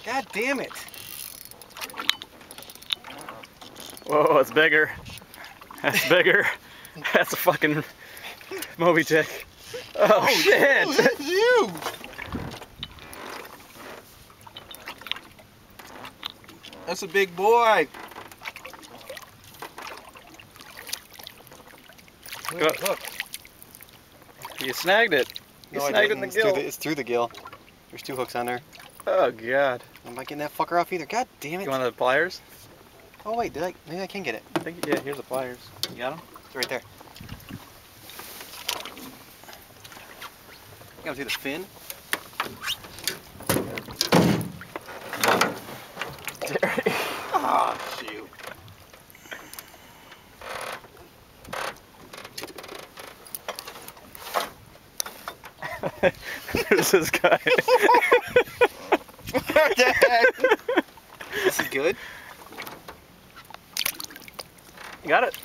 God damn it. Whoa, it's bigger. That's bigger. That's a fucking Moby Dick. Oh shit! That's you! That's a big boy. Go. Look. You snagged it. You snagged it in the gill. It's through the gill. There's 2 hooks on there. Oh god. I'm not getting that fucker off either. God damn it. You want the pliers? Oh wait, maybe I can get it. I think, yeah, here's the pliers. You got them? It's right there. Got through the fin. Ah, shoot. There's this guy. This is good. You got it?